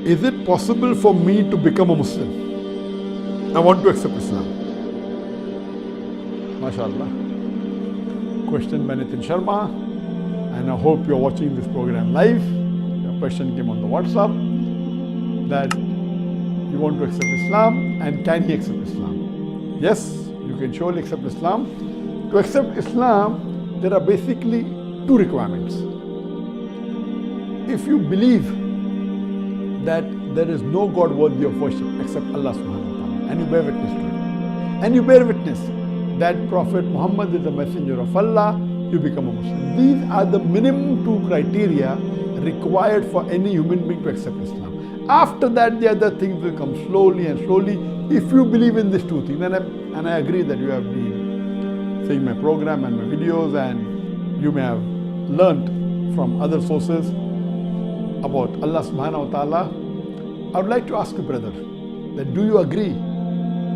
Is it possible for me to become a Muslim? I want to accept Islam. MashaAllah. Question by Nitin Sharma. And I hope you're watching this program live. Your question came on the WhatsApp that you want to accept Islam, and can he accept Islam? Yes, you can surely accept Islam. To accept Islam, there are basically two requirements. If you believe that there is no God worthy of worship except Allah subhanahu wa ta'ala, and you bear witness to it, and you bear witness that Prophet Muhammad is the messenger of Allah, you become a Muslim. These are the minimum two criteria required for any human being to accept Islam. After that, the other things will come slowly and slowly. If you believe in these two things, and I agree that you have been seeing my program and my videos, and you may have learnt from other sources about Allah subhanahu wa ta'ala, I would like to ask you, brother, that do you agree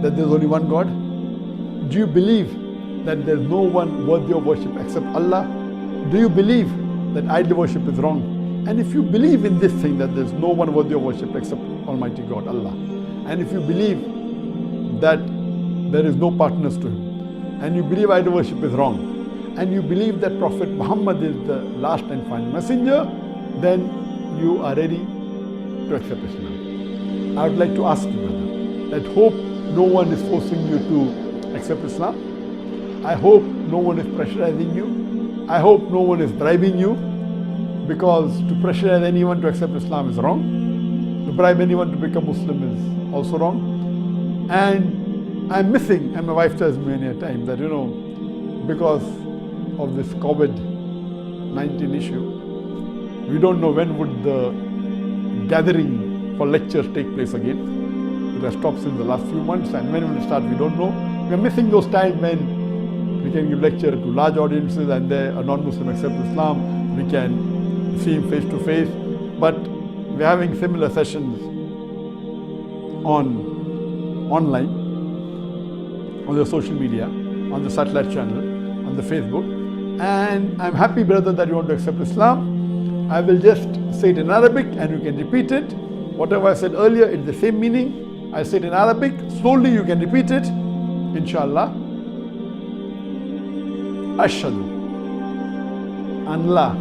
that there is only one God? Do you believe that there is no one worthy of worship except Allah? Do you believe that idol worship is wrong? And if you believe in this thing, that there is no one worthy of worship except Almighty God, Allah, and if you believe that there is no partners to Him, and you believe idol worship is wrong, and you believe that Prophet Muhammad is the last and final messenger, then you are ready to accept Islam. I would like to ask you, brother, that hope no one is forcing you to accept Islam. I hope no one is pressurizing you. I hope no one is bribing you, because to pressurize anyone to accept Islam is wrong. To bribe anyone to become Muslim is also wrong. And I'm missing, and my wife tells me many a time that, because of this COVID-19 issue, we don't know when would the gathering for lectures take place again. It has stopped since the last few months, and when will it start, we don't know. We are missing those times when we can give lecture to large audiences and a non-Muslim accept Islam. We can see him face to face. But we're having similar sessions online, on the social media, on the satellite channel, on the Facebook. And I'm happy, brother, that you want to accept Islam. I will just say it in Arabic and you can repeat it. Whatever I said earlier, it's the same meaning. I say it in Arabic. Slowly you can repeat it. Inshallah. Ashhadu an la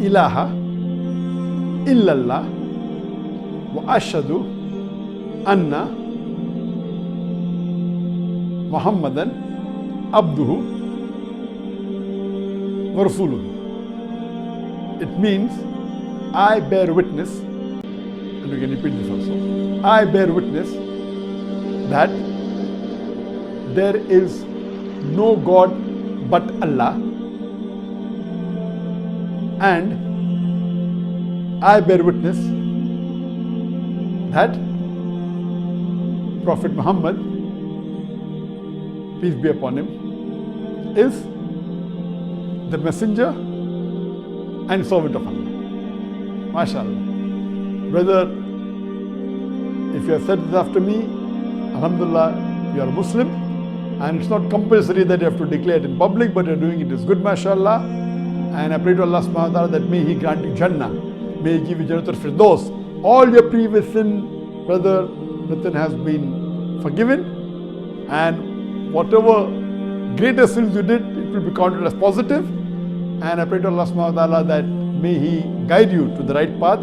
ilaha illallah wa ashhadu anna Muhammadan abduhu wa rasuluhu. It means, I bear witness, and we can repeat this also, I bear witness that there is no God but Allah, and I bear witness that Prophet Muhammad, peace be upon him, is the messenger and servant of Allah. MashaAllah. Brother, if you have said this after me, Alhamdulillah, you are a Muslim, and it's not compulsory that you have to declare it in public, but you're doing it is good, MashaAllah. And I pray to Allah subhanahu wa ta'ala that may He grant you Jannah, may He give you Jannatul Firdaus. All your previous sin, brother Nitin, has been forgiven, and whatever greater sins you did, it will be counted as positive. And I pray to Allah subhanahu wa ta'ala that may He guide you to the right path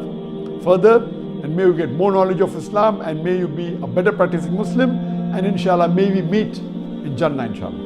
further, and may you get more knowledge of Islam, and may you be a better practicing Muslim, and inshallah may we meet in Jannah inshallah.